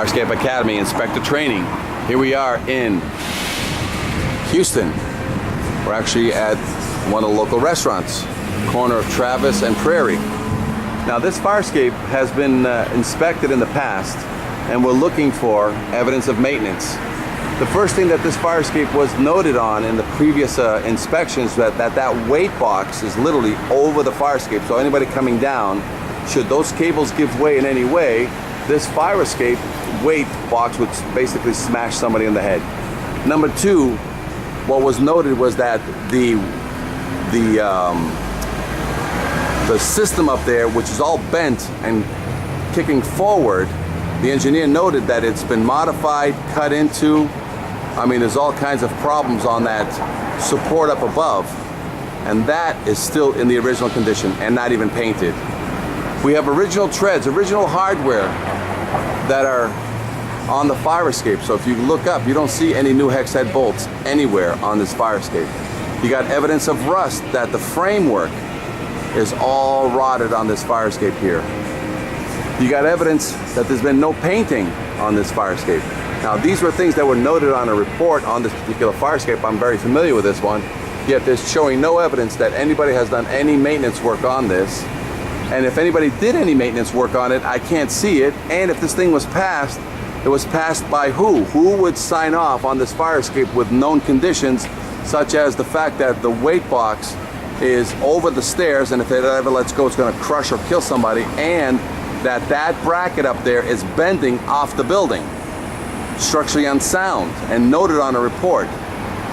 Fire Escape Academy Inspector Training. Here we are in Houston. We're actually at one of the local restaurants, corner of Travis and Prairie. Now this fire escape has been inspected in the past, and we're looking for evidence of maintenance. The first thing that this fire escape was noted on in the previous inspections that weight box is literally over the fire escape. So anybody coming down, should those cables give way in any way, this fire escape weight box would basically smash somebody in the head. Number two, what was noted was that the system up there, which is all bent and kicking forward, the engineer noted that it's been modified, cut into. I mean, there's all kinds of problems on that support up above, and that is still in the original condition and not even painted. We have original treads, original hardware that are on the fire escape. So if you look up, you don't see any new hex head bolts anywhere on this fire escape. You got evidence of rust, that the framework is all rotted on this fire escape here. You got evidence that there's been no painting on this fire escape. Now these were things that were noted on a report on this particular fire escape. I'm very familiar with this one, yet there's showing no evidence that anybody has done any maintenance work on this. And if anybody did any maintenance work on it, I can't see it. And if this thing was passed, it was passed by who? Who would sign off on this fire escape with known conditions, such as the fact that the weight box is over the stairs, and if it ever lets go, it's going to crush or kill somebody, and that bracket up there is bending off the building, structurally unsound, and noted on a report.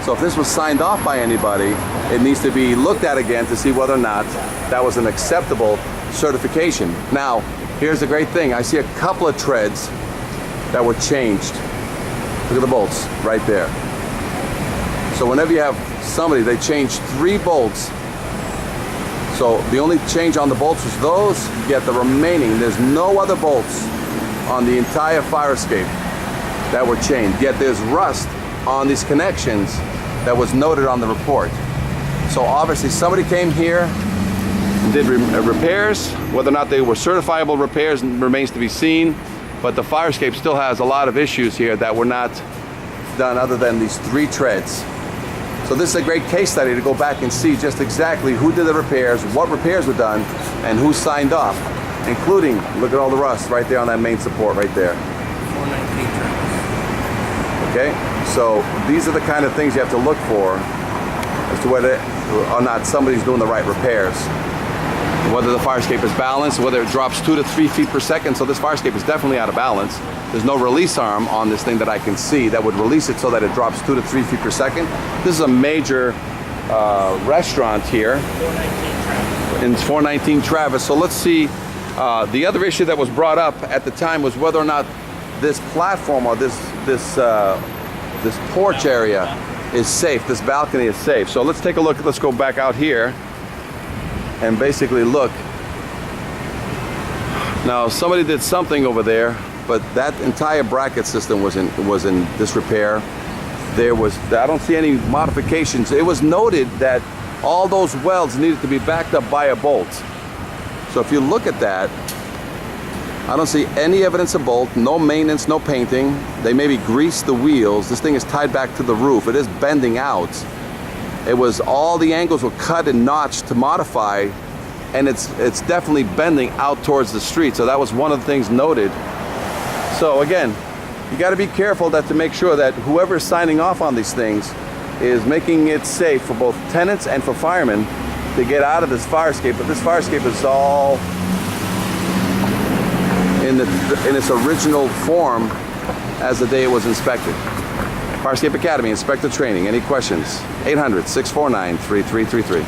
So if this was signed off by anybody, it needs to be looked at again to see whether or not that was an acceptable certification. Now, here's the great thing. I see a couple of treads that were changed. Look at the bolts right there. So whenever you have somebody, they change 3 bolts. So the only change on the bolts was those, yet the remaining, there's no other bolts on the entire fire escape that were changed. Yet there's rust on these connections that was noted on the report. So obviously somebody came here and did repairs. Whether or not they were certifiable repairs remains to be seen, but the fire escape still has a lot of issues here that were not done other than these 3 treads. So this is a great case study to go back and see just exactly who did the repairs, what repairs were done, and who signed off, including, look at all the rust right there on that main support right there. 419 Travis. Okay, so these are the kind of things you have to look for as to whether or not somebody's doing the right repairs. Whether the fire escape is balanced, whether it drops 2 to 3 feet per second. So this fire escape is definitely out of balance. There's no release arm on this thing that I can see that would release it so that it drops 2 to 3 feet per second. This is a major restaurant here in 419 Travis. So let's see, the other issue that was brought up at the time was whether or not this platform or this porch area is safe, this balcony is safe. So let's take a look, let's go back out here and basically look. Now somebody did something over there, but that entire bracket system was in disrepair. There was, I don't see any modifications. It was noted that all those welds needed to be backed up by a bolt. So if you look at that, I don't see any evidence of bolt, no maintenance, no painting. They maybe greased the wheels. This thing is tied back to the roof. It is bending out. It was, all the angles were cut and notched to modify, and it's definitely bending out towards the street. So that was one of the things noted. So again, you got to be careful that to make sure that whoever is signing off on these things is making it safe for both tenants and for firemen to get out of this fire escape. But this fire escape is all in its original form as the day it was inspected. Fire Escape Academy Inspector Training. Any questions? 800-649-3333.